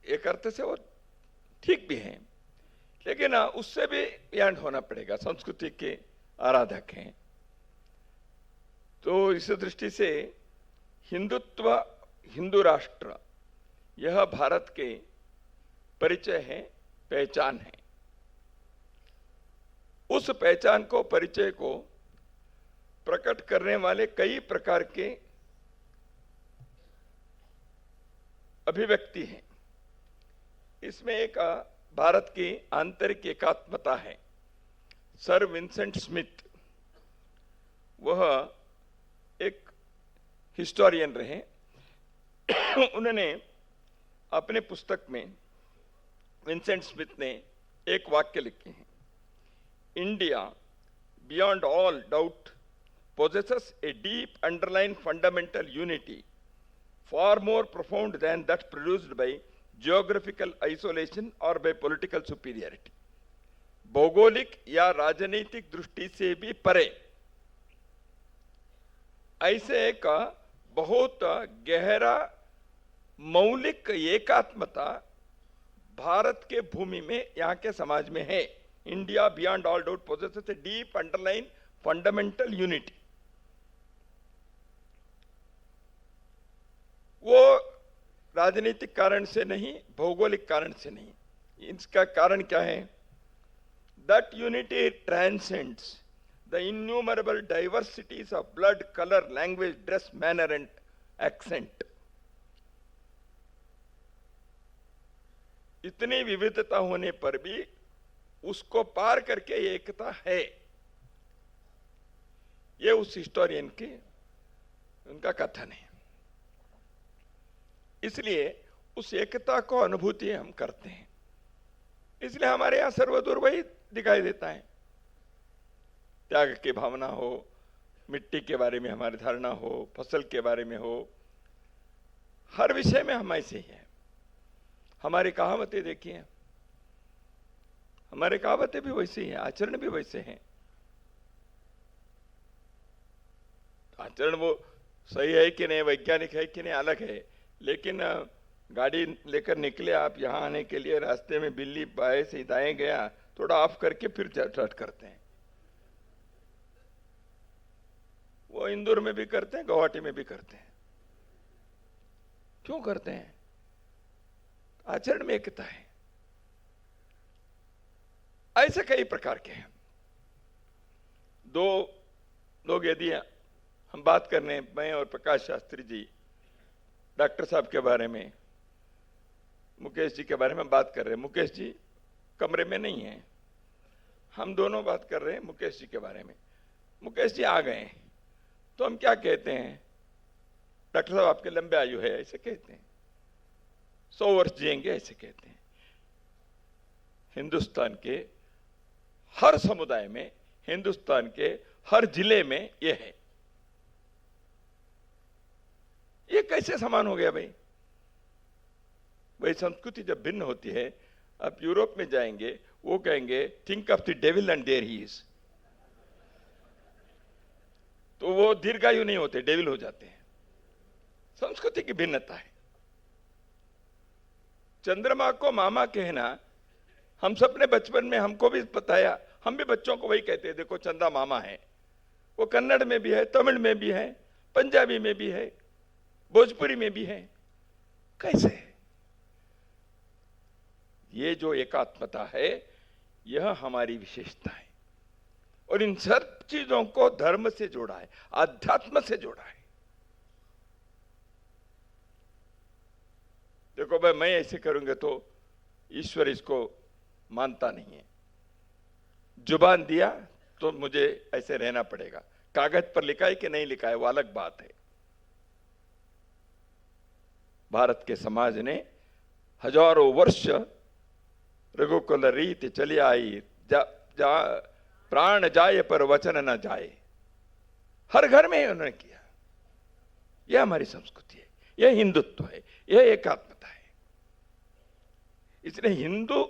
एक अर्थ से वो ठीक भी है, लेकिन उससे भी बियॉन्ड होना पड़ेगा, संस्कृति के आराधक हैं। तो इस दृष्टि से हिंदुत्व, हिंदू राष्ट्र, यह भारत के परिचय है, पहचान है। उस पहचान को, परिचय को प्रकट करने वाले कई प्रकार के अभिव्यक्ति हैं। इसमें एक भारत की आंतरिक एकात्मता है। सर विंसेंट स्मिथ, वह एक हिस्टोरियन रहे। उन्होंने अपने पुस्तक में, विंसेंट स्मिथ ने एक वाक्य लिखे हैं, India beyond all doubt possesses a deep underlying fundamental unity far more profound than that produced by geographical isolation or by political superiority। भौगोलिक या राजनीतिक दृष्टि से भी परे ऐसे एक बहुत गहरा मौलिक एकात्मता भारत के भूमि में, यहाँ के समाज में है। India beyond all doubt possesses a deep underlying fundamental unity। वो राजनीतिक कारण से नहीं, भौगोलिक कारण से नहीं। इसका कारण क्या है? That unity transcends the innumerable diversities of blood, color, language, dress, manner and accent। इतनी विविधता होने पर भी उसको पार करके एकता है। ये उस हिस्टोरियन की, उनका कथन है। इसलिए उस एकता को अनुभूति हम करते हैं। इसलिए हमारे यहां सर्वदूर वही दिखाई देता है। त्याग की भावना हो, मिट्टी के बारे में हमारी धारणा हो, फसल के बारे में हो, हर विषय में हम ऐसे ही हैं। हमारी कहावतें देखिए, हमारे कहावतें भी वैसे ही हैं, आचरण भी वैसे हैं। आचरण वो सही है कि नहीं, वैज्ञानिक है कि नहीं, अलग है। लेकिन गाड़ी लेकर निकले आप यहां आने के लिए, रास्ते में बिल्ली बाएं से दाएं गया, थोड़ा ऑफ करके फिर स्टार्ट करते हैं। वो इंदौर में भी करते हैं, गुवाहाटी में भी करते हैं। क्यों करते हैं? आचरण में एकता है। ऐसे कई प्रकार के हैं। दो लोग यदि हम बात करने, मैं और प्रकाश शास्त्री जी डॉक्टर साहब के बारे में, मुकेश जी के बारे में बात कर रहे हैं। मुकेश जी कमरे में नहीं है, हम दोनों बात कर रहे हैं मुकेश जी के बारे में। मुकेश जी आ गए तो हम क्या कहते हैं? डॉक्टर साहब आपके लंबे आयु है, ऐसे कहते हैं। 100 वर्ष जिएंगे, ऐसे कहते हैं। हिंदुस्तान के हर समुदाय में, हिंदुस्तान के हर जिले में ये है। ये कैसे समान हो गया भाई? भाई संस्कृति जब भिन्न होती है, आप यूरोप में जाएंगे, वो कहेंगे think of the devil and there he is. तो वो दीर्घायु नहीं होते, डेविल हो जाते हैं। संस्कृति की भिन्नता है। चंद्रमा को मामा कहना, हम सबने बचपन में, हमको भी बताया, हम भी बच्चों को वही कहते हैं, देखो चंदा मामा है। वो कन्नड़ में भी है, तमिल में भी है, पंजाबी में भी है, भोजपुरी में भी है। कैसे? ये जो एकात्मता है, यह हमारी विशेषता है। और इन सब चीजों को धर्म से जोड़ा है, आध्यात्म से जोड़ा है। देखो भाई, मैं ऐसे करूंगा तो ईश्वर इसको मानता नहीं है। जुबान दिया तो मुझे ऐसे रहना पड़ेगा। कागज पर लिखा है कि नहीं लिखा है, वो अलग बात है। भारत के समाज ने हजारों वर्ष रघुकुल रीति चली आई, प्राण जाए पर वचन न जाए। हर घर में उन्होंने किया। यह हमारी संस्कृति है, यह हिंदुत्व है, यह एकात्मता है। इसलिए हिंदू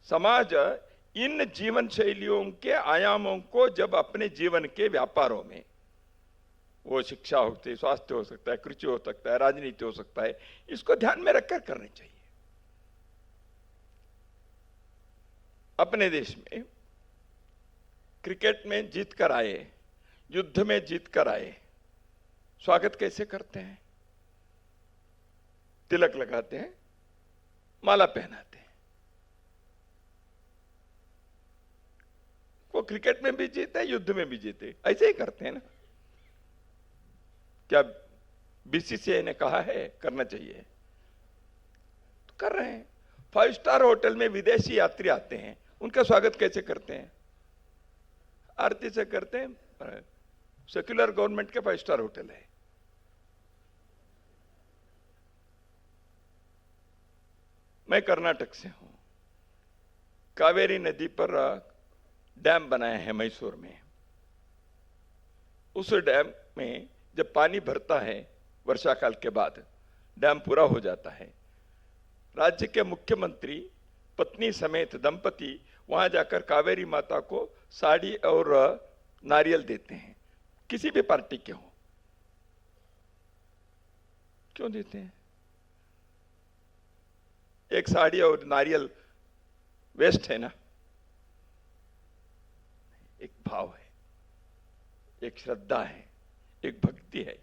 समाज इन जीवन शैलियों के आयामों को जब अपने जीवन के व्यापारों में, वो शिक्षा हो सकती है, स्वास्थ्य हो सकता है, कृषि हो सकता है, राजनीति हो सकता है, इसको ध्यान में रखकर करनी चाहिए। अपने देश में क्रिकेट में जीत कर आए, युद्ध में जीत कर आए, स्वागत कैसे करते हैं? तिलक लगाते हैं, माला पहनाते हैं। वो क्रिकेट में भी जीते, युद्ध में भी जीते, ऐसे ही करते हैं ना। क्या बीसीसीआई ने कहा है करना चाहिए? तो कर रहे हैं। 5 स्टार होटल में विदेशी यात्री आते हैं, उनका स्वागत कैसे करते हैं? आरती से करते हैं। सेक्युलर गवर्नमेंट के 5 स्टार होटल है। मैं कर्नाटक से हूं। कावेरी नदी पर डैम बनाया है मैसूर में। उस डैम में जब पानी भरता है वर्षा काल के बाद, डैम पूरा हो जाता है, राज्य के मुख्यमंत्री पत्नी समेत दंपति वहां जाकर कावेरी माता को साड़ी और नारियल देते हैं, किसी भी पार्टी के हो। क्यों देते हैं? एक साड़ी और नारियल वेस्ट है ना? एक भाव है, एक श्रद्धा है, एक भक्ति है।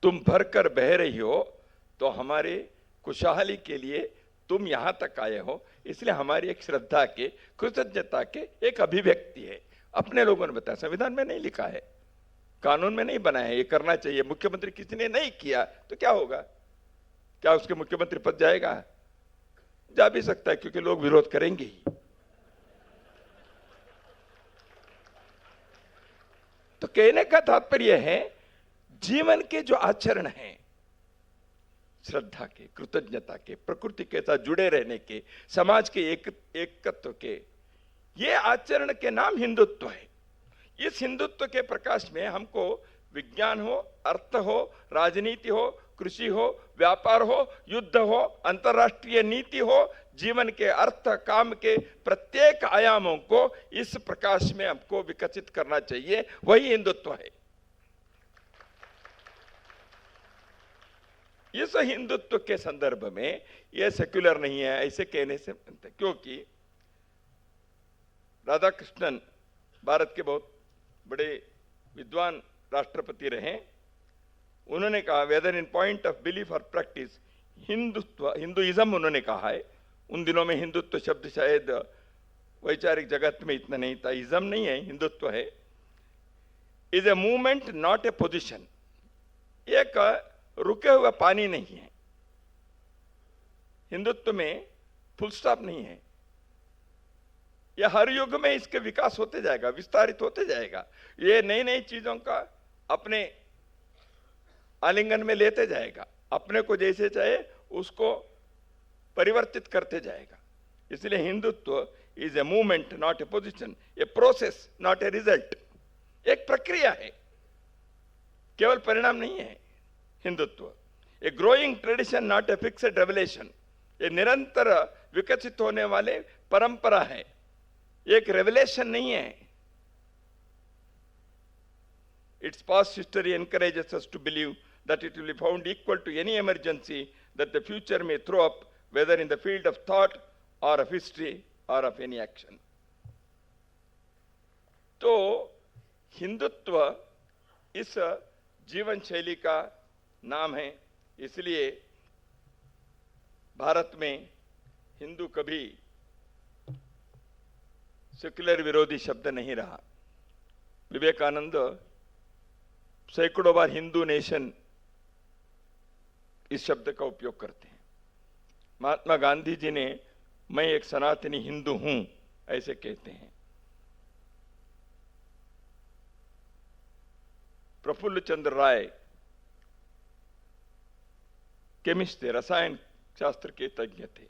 तुम भर कर बह रही हो तो हमारे खुशहाली के लिए तुम यहां तक आए हो, इसलिए हमारी एक श्रद्धा के, कृतज्ञता के एक अभिव्यक्ति है। अपने लोगों ने बताया, संविधान में नहीं लिखा है, कानून में नहीं बनाया है, ये करना चाहिए। मुख्यमंत्री किसी ने नहीं किया तो क्या होगा? क्या उसके मुख्यमंत्री पद जाएगा? जा भी सकता है, क्योंकि लोग विरोध करेंगे ही। तो कहने का तात्पर्य है, जीवन के जो आचरण हैं, श्रद्धा के, कृतज्ञता के, प्रकृति के साथ जुड़े रहने के, समाज के एकत्व के, ये आचरण के नाम हिंदुत्व है। इस हिंदुत्व के प्रकाश में हमको विज्ञान हो, अर्थ हो, राजनीति हो, कृषि हो, व्यापार हो, युद्ध हो, अंतरराष्ट्रीय नीति हो, जीवन के अर्थ काम के प्रत्येक आयामों को इस प्रकाश में हमको विकसित करना चाहिए। वही हिंदुत्व है। इस हिंदुत्व के संदर्भ में यह सेक्युलर नहीं है ऐसे कहने से, क्योंकि राधाकृष्णन भारत के बहुत बड़े विद्वान राष्ट्रपति रहे। उन्होंने कहा, whether in point of belief और प्रैक्टिस, हिंदुत्व, हिंदुइज्म उन्होंने कहा है। उन दिनों में हिंदुत्व शब्द शायद वैचारिक जगत में इतना नहीं था। इज्म नहीं है, हिंदुत्व है। Is a movement not a position. एक रुके हुआ पानी नहीं है। हिंदुत्व में फुल स्टॉप नहीं है। यह हर युग में इसके विकास होते जाएगा, विस्तारित होते जाएगा। ये नई नई चीजों का अपने आलिंगन में लेते जाएगा, अपने को जैसे चाहे उसको परिवर्तित करते जाएगा। इसलिए Hindutva is a movement not a position, a process not a result. एक प्रक्रिया है, केवल परिणाम नहीं है। Hindutva a growing tradition not a fixed revelation, ये निरंतर विकसित होने वाले परंपरा है, एक रेवलेशन नहीं है। Its past history encourages us to believe that it will be found equal to any emergency that the future may throw up, whether in the field of thought or of history or of any action. तो हिंदुत्व इस जीवन शैली का नाम है। इसलिए भारत में हिंदू कभी सेक्युलर विरोधी शब्द नहीं रहा। विवेकानंद सैकड़ों बार हिंदू नेशन इस शब्द का उपयोग करते हैं। महात्मा गांधी जी ने मैं एक सनातनी हिंदू हूं ऐसे कहते हैं। प्रफुल्ल चंद्र राय केमिस्ट थे, रसायन शास्त्र के तज्ञ थे।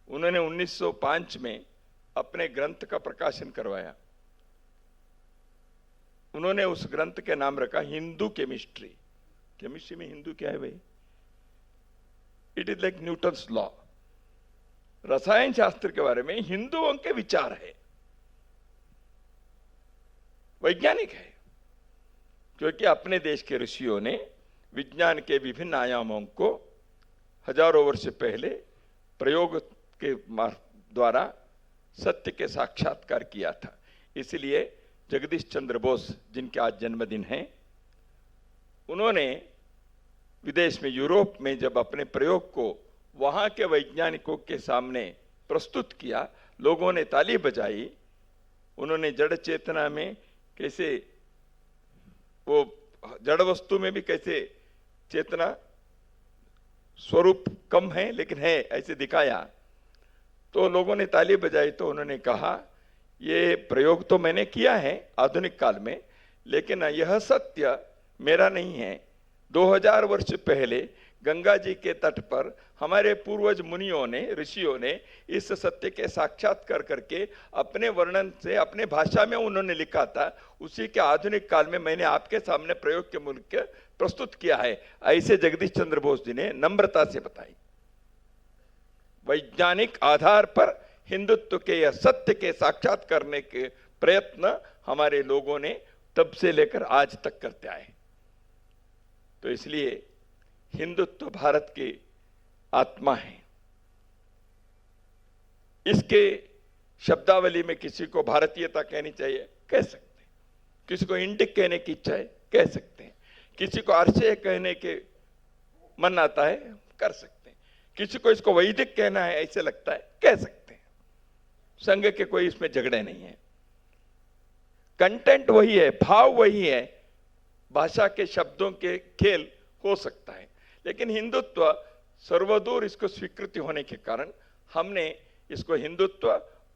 उन्होंने 1905 में अपने ग्रंथ का प्रकाशन करवाया। उन्होंने उस ग्रंथ के नाम रखा हिंदू केमिस्ट्री। केमिस्ट्री में हिंदू क्या है भाई? It is like Newton's law. रसायन शास्त्र के बारे में हिंदुओं के विचार है, वैज्ञानिक है, क्योंकि अपने देश के ऋषियों ने विज्ञान के विभिन्न आयामों को हजारों वर्ष पहले प्रयोग के द्वारा सत्य के साक्षात्कार किया था। इसलिए जगदीश चंद्र बोस, जिनके आज जन्मदिन है, उन्होंने विदेश में, यूरोप में जब अपने प्रयोग को वहां के वैज्ञानिकों के सामने प्रस्तुत किया, लोगों ने ताली बजाई। उन्होंने जड़ चेतना में कैसे, वो जड़ वस्तु में भी कैसे चेतना स्वरूप कम है लेकिन है, ऐसे दिखाया। तो लोगों ने ताली बजाई। तो उन्होंने कहा, ये प्रयोग तो मैंने किया है आधुनिक काल में, लेकिन यह सत्य मेरा नहीं है। 2000 वर्ष पहले गंगा जी के तट पर हमारे पूर्वज मुनियों ने, ऋषियों ने इस सत्य के साक्षात्कार करके अपने वर्णन से, अपने भाषा में उन्होंने लिखा था। उसी के आधुनिक काल में मैंने आपके सामने प्रयोग के मूल्य प्रस्तुत किया है। ऐसे जगदीश चंद्र बोस जी ने नम्रता से बताई। वैज्ञानिक आधार पर हिंदुत्व के या सत्य के साक्षात करने के प्रयत्न हमारे लोगों ने तब से लेकर आज तक करते आए। तो इसलिए हिंदुत्व भारत की आत्मा है। इसके शब्दावली में किसी को भारतीयता कहनी चाहिए, कह सकते हैं। किसी को इंडिक कहने की इच्छा है, कह सकते हैं। किसी को आर्षेय कहने के मन आता है, कर सकते हैं। किसी को इसको वैदिक कहना है ऐसे लगता है, कह सकते हैं। संघ के कोई इसमें झगड़े नहीं है। कंटेंट वही है, भाव वही है। भाषा के शब्दों के खेल हो सकता है, लेकिन हिंदुत्व सर्वदूर इसको स्वीकृति होने के कारण हमने इसको हिंदुत्व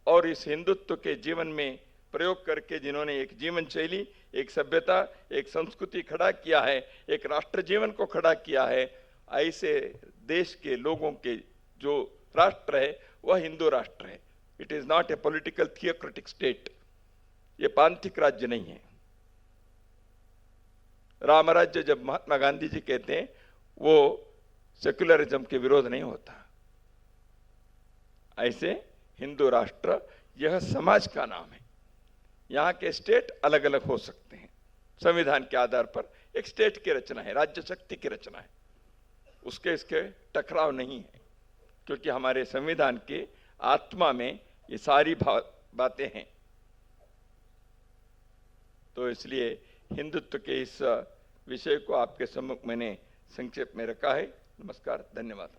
और इस हिंदुत्व के जीवन में प्रयोग करके, जिन्होंने एक जीवन शैली, एक सभ्यता, एक संस्कृति खड़ा किया है, एक राष्ट्र जीवन को खड़ा किया है, ऐसे देश के लोगों के जो राष्ट्र है वह हिंदू राष्ट्र है। It is not a political theocratic state. ये पांथिक राज्य नहीं है। राम राज्य जब महात्मा गांधी जी कहते हैं, वो सेक्युलरिज्म के विरोध नहीं होता। ऐसे हिंदू राष्ट्र यह समाज का नाम है। यहाँ के स्टेट अलग अलग हो सकते हैं। संविधान के आधार पर एक स्टेट की रचना है, राज्य शक्ति की रचना है, उसके इसके टकराव नहीं है, क्योंकि हमारे संविधान के आत्मा में ये सारी बातें हैं। तो इसलिए हिंदुत्व के इस विषय को आपके सम्मुख मैंने संक्षेप में रखा है। नमस्कार, धन्यवाद।